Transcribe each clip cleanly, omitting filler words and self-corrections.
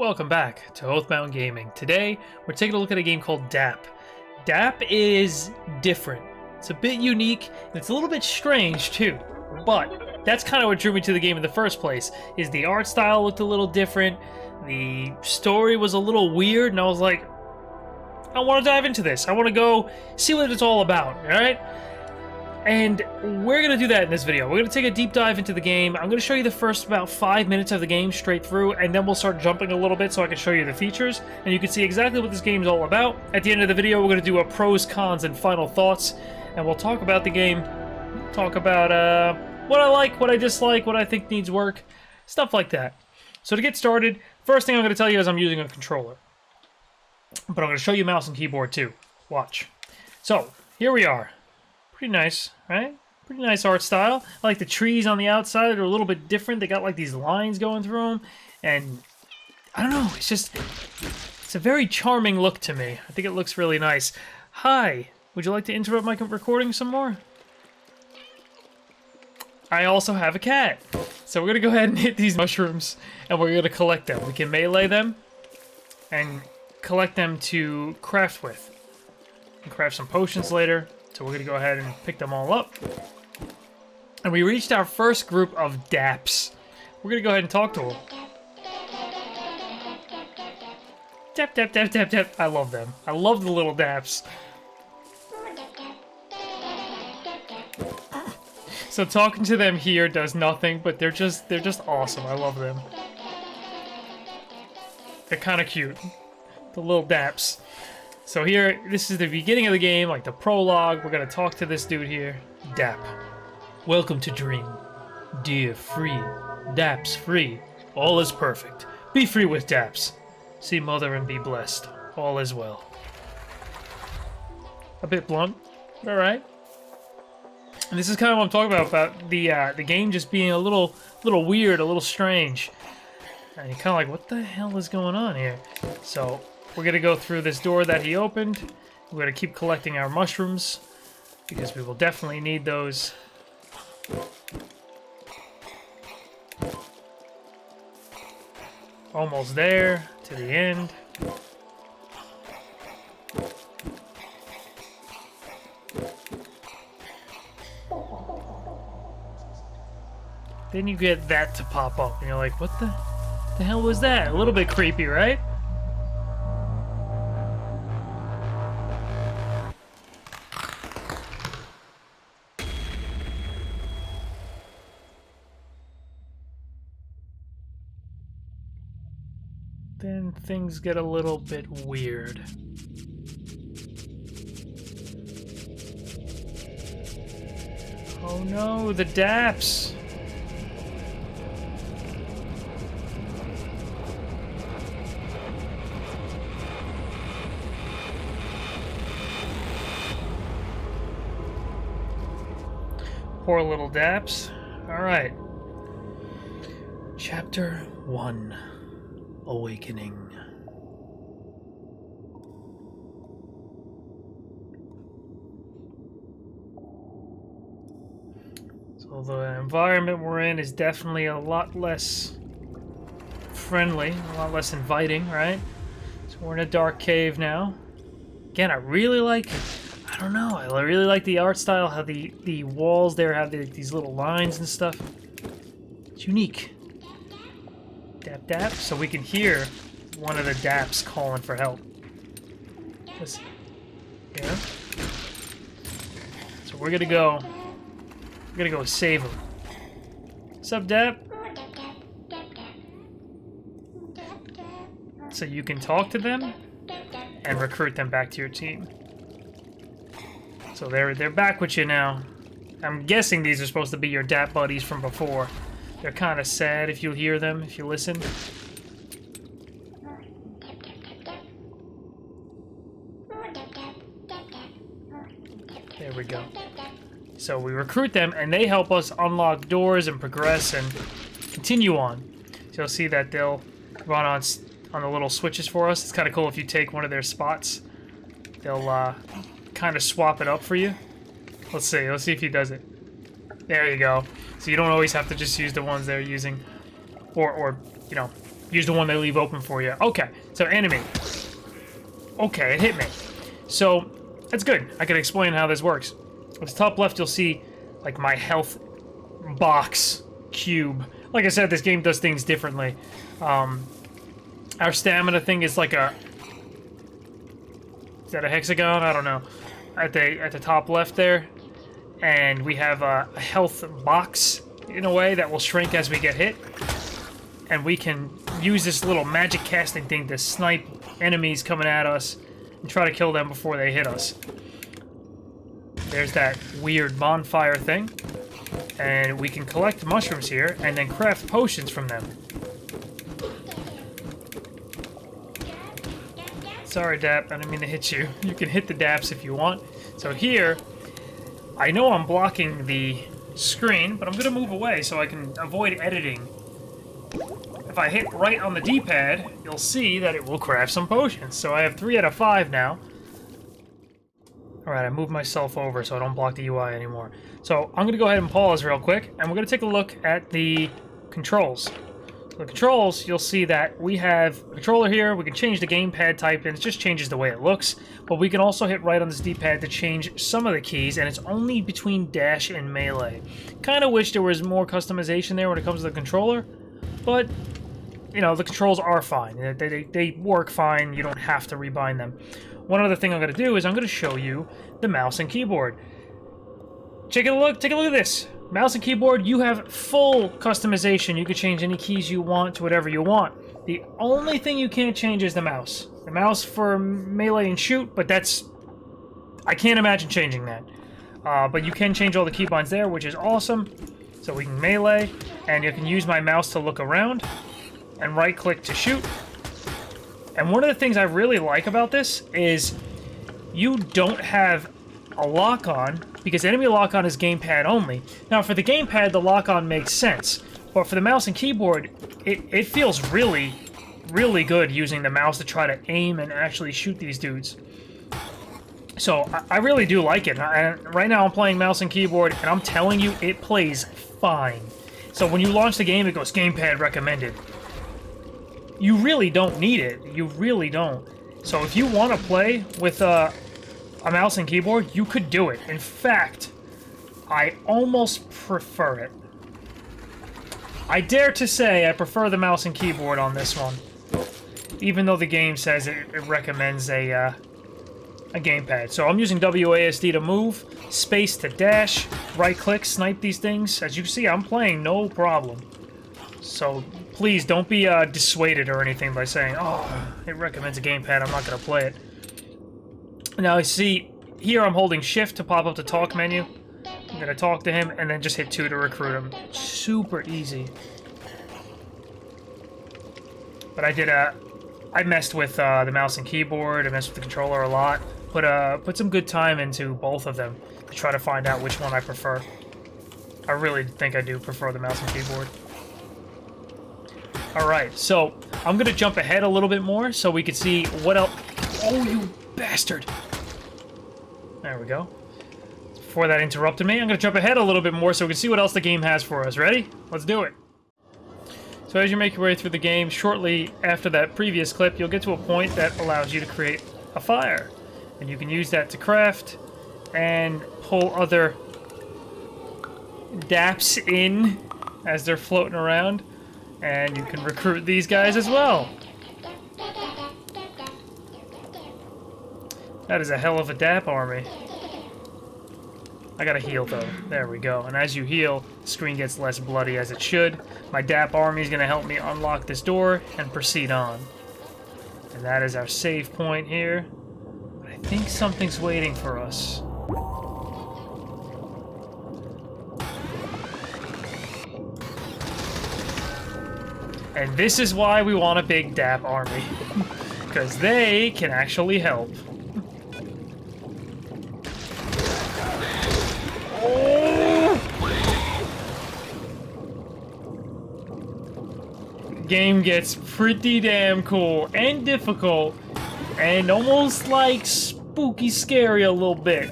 Welcome back to Oathbound Gaming. Today, we're taking a look at a game called DAP. DAP is different. It's a bit unique, and it's a little bit strange too. But that's kind of what drew me to the game in the first place, is the art style looked a little different, the story was a little weird, and I was like, I want to dive into this. I want to go see what it's all about, alright? And we're going to do that in this video. We're going to take a deep dive into the game. I'm going to show you the first about 5 minutes of the game straight through, and then we'll start jumping a little bit so I can show you the features, and you can see exactly what this game's all about. At the end of the video, we're going to do a pros, cons, and final thoughts, and we'll talk about the game, talk about what I like, what I dislike, what I think needs work, stuff like that. So to get started, first thing I'm going to tell you is I'm using a controller. But I'm going to show you mouse and keyboard too. Watch. So, here we are. Pretty nice, right? Pretty nice art style. I like the trees on the outside. They're a little bit different. They got like these lines going through them. And I don't know. It's a very charming look to me. I think it looks really nice. Hi. Would you like to interrupt my recording some more? I also have a cat. So we're going to go ahead and hit these mushrooms. And we're going to collect them. We can melee them. And collect them to craft with. And craft some potions later. So we're going to go ahead and pick them all up. And we reached our first group of daps. We're going to go ahead and talk to them. Dap, dap, dap, dap, dap. I love them. I love the little daps. So talking to them here does nothing, but they're just awesome. I love them. They're kind of cute. The little daps. So here, this is the beginning of the game, like the prologue. We're going to talk to this dude here. Dap. Welcome to Dream. Dear free. Daps free. All is perfect. Be free with Daps. See mother and be blessed. All is well. A bit blunt, but alright. And this is kind of what I'm talking about the game just being a little weird, a little strange. And you're kind of like, what the hell is going on here? So we're going to go through this door that he opened. We're going to keep collecting our mushrooms, because we will definitely need those. Almost there, to the end. Then you get that to pop up, and you're like, what the hell was that? A little bit creepy, right? Then things get a little bit weird. Oh no, the daps! Poor little daps. Alright. Chapter 1. Awakening. So the environment we're in is definitely a lot less friendly, a lot less inviting, right? So we're in a dark cave now. Again, I really like, I don't know, I really like the art style, how the walls there have these little lines and stuff. It's unique. Dap dap, so we can hear one of the daps calling for help. Just, yeah. So we're gonna go save him. What's up, dap? So you can talk to them and recruit them back to your team. So they're back with you now. I'm guessing these are supposed to be your dap buddies from before. They're kind of sad if you hear them, if you listen. There we go. So we recruit them, and they help us unlock doors and progress and continue on. So you'll see that they'll run on the little switches for us. It's kind of cool if you take one of their spots. They'll kind of swap it up for you. Let's see if he does it. There you go. So you don't always have to just use the ones they're using. Or you know, Use the one they leave open for you. Okay, so enemy. Okay, it hit me. So, that's good. I can explain how this works. At the top left, you'll see, like, my health box cube. Like I said, this game does things differently. Our stamina thing is like a... Is that a hexagon? I don't know. At the top left there. And we have a health box, in a way, that will shrink as we get hit. And we can use this little magic casting thing to snipe enemies coming at us and try to kill them before they hit us. There's that weird bonfire thing. And we can collect mushrooms here and then craft potions from them. Sorry, Dap, I didn't mean to hit you. You can hit the Daps if you want. So here, I know I'm blocking the screen, but I'm going to move away so I can avoid editing. If I hit right on the D-pad, you'll see that it will craft some potions. So I have 3 out of 5 now. Alright, I moved myself over so I don't block the UI anymore. So I'm going to go ahead and pause real quick, and we're going to take a look at the controls. So the controls, you'll see that we have a controller here. We can change the gamepad type, and it just changes the way it looks. But we can also hit right on this D-pad to change some of the keys, and it's only between dash and melee. Kind of wish there was more customization there when it comes to the controller, but, you know, the controls are fine. They work fine. You don't have to rebind them. One other thing I'm going to do is I'm going to show you the mouse and keyboard. Take a look at this. Mouse and keyboard, you have full customization. You can change any keys you want to whatever you want. The only thing you can't change is the mouse. The mouse for melee and shoot, but that's... I can't imagine changing that. But you can change all the keybinds there, which is awesome. So we can melee, and you can use my mouse to look around, and right-click to shoot. And one of the things I really like about this is you don't have a lock-on, because enemy lock-on is gamepad only. Now, for the gamepad, the lock-on makes sense, but for the mouse and keyboard, it feels really, really good using the mouse to try to aim and actually shoot these dudes. So, I really do like it. Right now, I'm playing mouse and keyboard, and I'm telling you, it plays fine. So, when you launch the game, it goes gamepad recommended. You really don't need it. You really don't. So, if you want to play with a mouse and keyboard, you could do it. In fact, I almost prefer it. I dare to say I prefer the mouse and keyboard on this one. Even though the game says it recommends a gamepad. So I'm using WASD to move, space to dash, right-click, snipe these things. As you can see, I'm playing no problem. So please don't be dissuaded or anything by saying, oh, it recommends a gamepad, I'm not going to play it. Now, you see, here I'm holding shift to pop up the talk menu. I'm going to talk to him, and then just hit 2 to recruit him. Super easy. But I messed with the mouse and keyboard, I messed with the controller a lot. Put some good time into both of them to try to find out which one I prefer. I really think I do prefer the mouse and keyboard. Alright, so I'm going to jump ahead a little bit more so we can see what else... Oh, you bastard! There we go. Before that interrupted me, I'm going to jump ahead a little bit more so we can see what else the game has for us. Ready? Let's do it. So as you make your way through the game, shortly after that previous clip, you'll get to a point that allows you to create a fire. And you can use that to craft and pull other daps in as they're floating around. And you can recruit these guys as well. That is a hell of a DAP army. I gotta heal though. There we go. And as you heal, the screen gets less bloody as it should. My DAP army is gonna help me unlock this door and proceed on. And that is our save point here. I think something's waiting for us. And this is why we want a big DAP army. Because they can actually help. Game gets pretty damn cool and difficult and almost like spooky scary a little bit.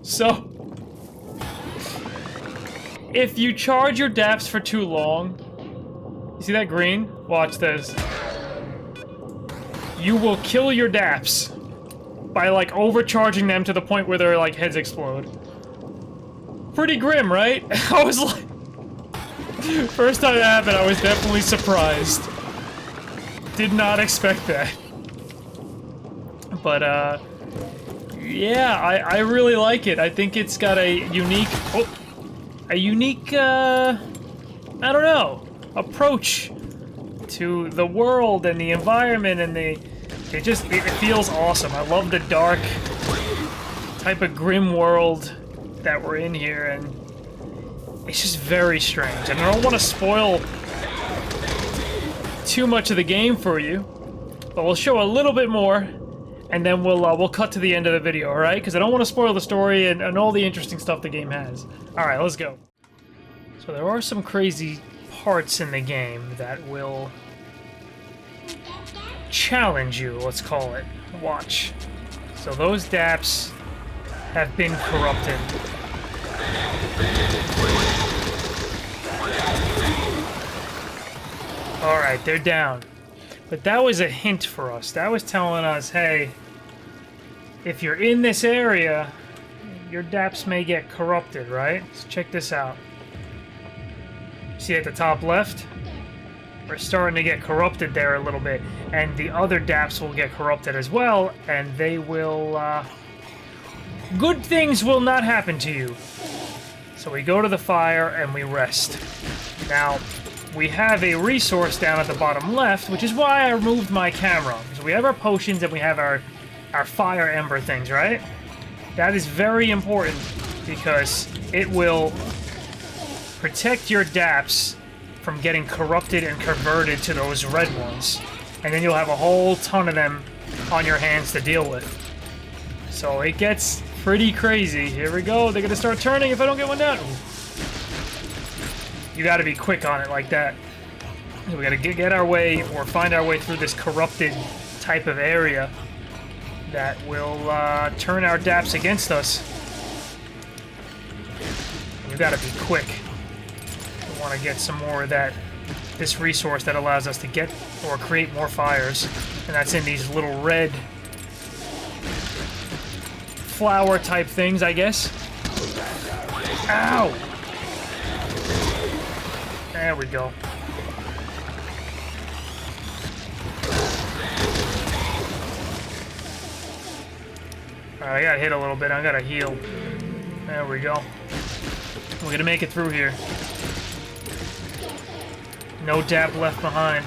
So If you charge your daps for too long, you see that green? Watch this. You will kill your daps by like overcharging them to the point where their like heads explode. Pretty grim, right? I was like, first time it happened, I was definitely surprised. Did not expect that. But yeah, I really like it. I think it's got a unique, I don't know, approach to the world and the environment, and it feels awesome. I love the dark type of grim world that we're in here, and it's just very strange. And I don't want to spoil too much of the game for you, but we'll show a little bit more, and then we'll cut to the end of the video, alright? Because I don't want to spoil the story and all the interesting stuff the game has. Alright, let's go. So there are some crazy parts in the game that will challenge you, let's call it. Watch. So those daps have been corrupted. Alright, they're down. But that was a hint for us. That was telling us, hey, if you're in this area, your daps may get corrupted, right? So check this out. See at the top left? We're starting to get corrupted there a little bit. And the other daps will get corrupted as well, and they will, good things will not happen to you. So we go to the fire and we rest. Now, we have a resource down at the bottom left, which is why I removed my camera. So we have our potions and we have our fire ember things, right? That is very important because it will protect your daps from getting corrupted and converted to those red ones. And then you'll have a whole ton of them on your hands to deal with. So it gets pretty crazy. Here we go. They're gonna start turning if I don't get one down. Ooh. You gotta be quick on it like that. So we gotta get our way, or find our way through this corrupted type of area that will turn our daps against us. You gotta be quick. We want to get some more of this resource that allows us to get or create more fires, and that's in these little red flower type things, I guess. Ow! There we go. I got hit a little bit. I gotta heal. There we go. We're gonna make it through here. No dap left behind.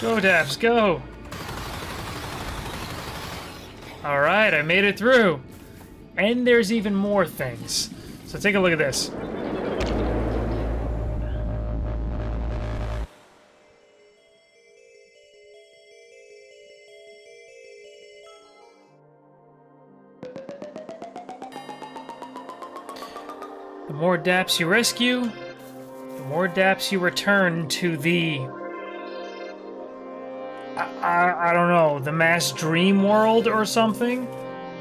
Go, daps, go! Alright, I made it through. And there's even more things. So take a look at this. The more daps you rescue, the more daps you return to the... I don't know, the mass dream world or something?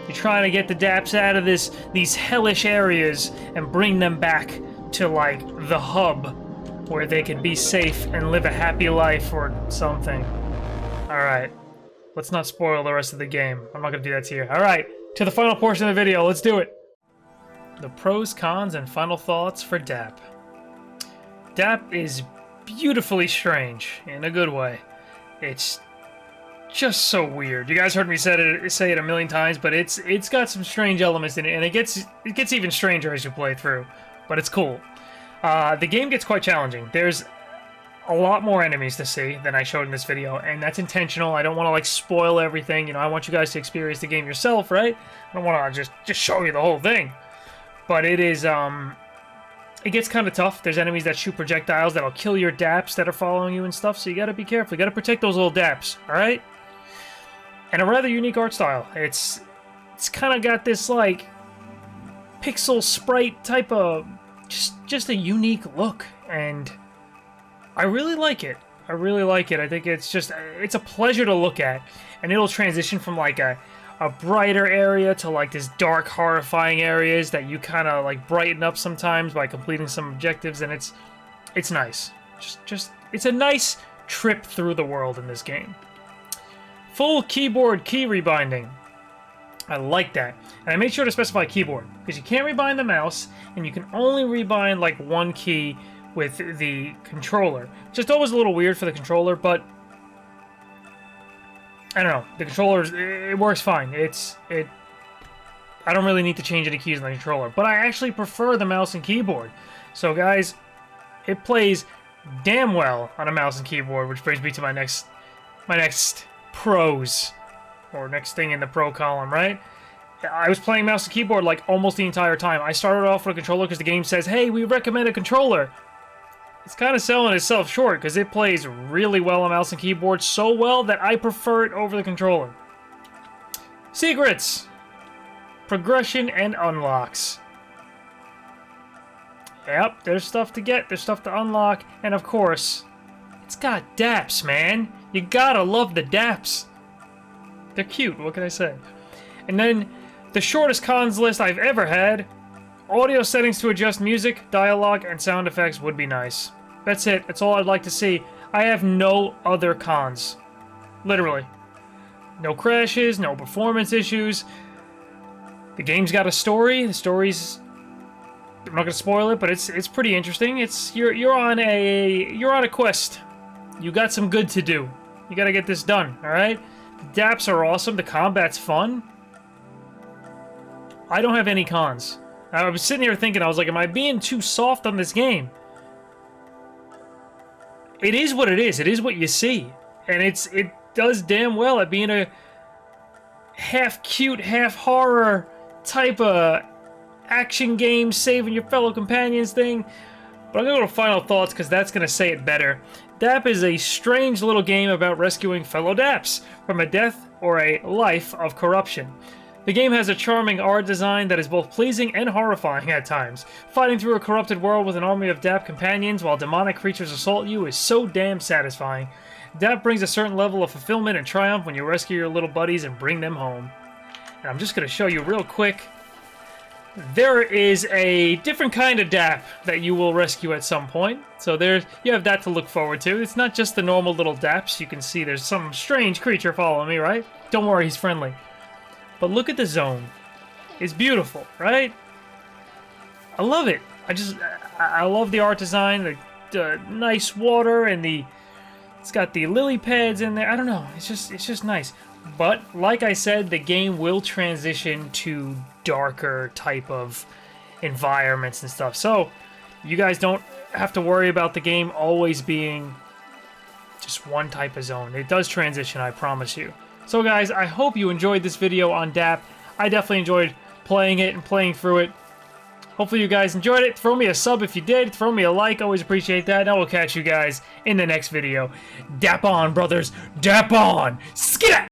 You're trying to get the daps out of these hellish areas and bring them back to, like, the hub where they can be safe and live a happy life or something. Alright. Let's not spoil the rest of the game. I'm not gonna do that to you. Alright, to the final portion of the video. Let's do it! The pros, cons, and final thoughts for DAP. DAP is beautifully strange, in a good way. It's just so weird. You guys heard me say it a million times, but it's got some strange elements in it, and it gets even stranger as you play through. But it's cool. The game gets quite challenging. There's a lot more enemies to see than I showed in this video, and that's intentional. I don't want to like spoil everything. You know, I want you guys to experience the game yourself, right? I don't want to just show you the whole thing. But it is it gets kind of tough. There's enemies that shoot projectiles that'll kill your daps that are following you and stuff, so you gotta be careful. You gotta protect those little daps, alright? And a rather unique art style. It's kind of got this, like, pixel sprite type of... just a unique look. And I really like it. I really like it. I think it's just, it's a pleasure to look at. And it'll transition from like a brighter area to like this dark, horrifying areas that you kind of like brighten up sometimes by completing some objectives, and it's nice. Just it's a nice trip through the world in this game. Full keyboard key rebinding. I like that. And I made sure to specify keyboard, because you can't rebind the mouse, and you can only rebind like one key with the controller. Just always a little weird for the controller, but I don't know. The controller, it works fine. I don't really need to change any keys on the controller, but I actually prefer the mouse and keyboard. So guys, it plays damn well on a mouse and keyboard, which brings me to my next pros, or next thing in the pro column, right? I was playing mouse and keyboard like almost the entire time. I started off with a controller because the game says, hey, we recommend a controller. It's kind of selling itself short because it plays really well on mouse and keyboard, so well that I prefer it over the controller. Secrets, progression, and unlocks. Yep, there's stuff to get, there's stuff to unlock, and of course, it's got daps, man. You gotta love the daps. They're cute, what can I say? And then, the shortest cons list I've ever had. Audio settings to adjust music, dialogue, and sound effects would be nice. That's it. That's all I'd like to see. I have no other cons. Literally. No crashes, no performance issues. The game's got a story. The story's... I'm not gonna spoil it, but it's pretty interesting. You're on a quest. You got some good to do. You gotta get this done, alright? The daps are awesome. The combat's fun. I don't have any cons. I was sitting here thinking, I was like, am I being too soft on this game? It is what it is. It is what you see. And it does damn well at being a half cute, half horror type of action game, saving your fellow companions thing. But I'm going to go to final thoughts because that's going to say it better. DAP is a strange little game about rescuing fellow DAPs from a death or a life of corruption. The game has a charming art design that is both pleasing and horrifying at times. Fighting through a corrupted world with an army of DAP companions while demonic creatures assault you is so damn satisfying. DAP brings a certain level of fulfillment and triumph when you rescue your little buddies and bring them home. And I'm just going to show you real quick. There is a different kind of DAP that you will rescue at some point. So you have that to look forward to. It's not just the normal little DAPs. You can see there's some strange creature following me, right? Don't worry, he's friendly. But look at the zone. It's beautiful, right? I love it. I love the art design, the nice water, and it's got the lily pads in there. I don't know. It's just nice. But like I said, the game will transition to darker type of environments and stuff. So you guys don't have to worry about the game always being just one type of zone. It does transition, I promise you. So guys, I hope you enjoyed this video on DAP. I definitely enjoyed playing it and playing through it. Hopefully you guys enjoyed it. Throw me a sub if you did. Throw me a like. Always appreciate that. And I will catch you guys in the next video. DAP on, brothers. DAP on. Skit!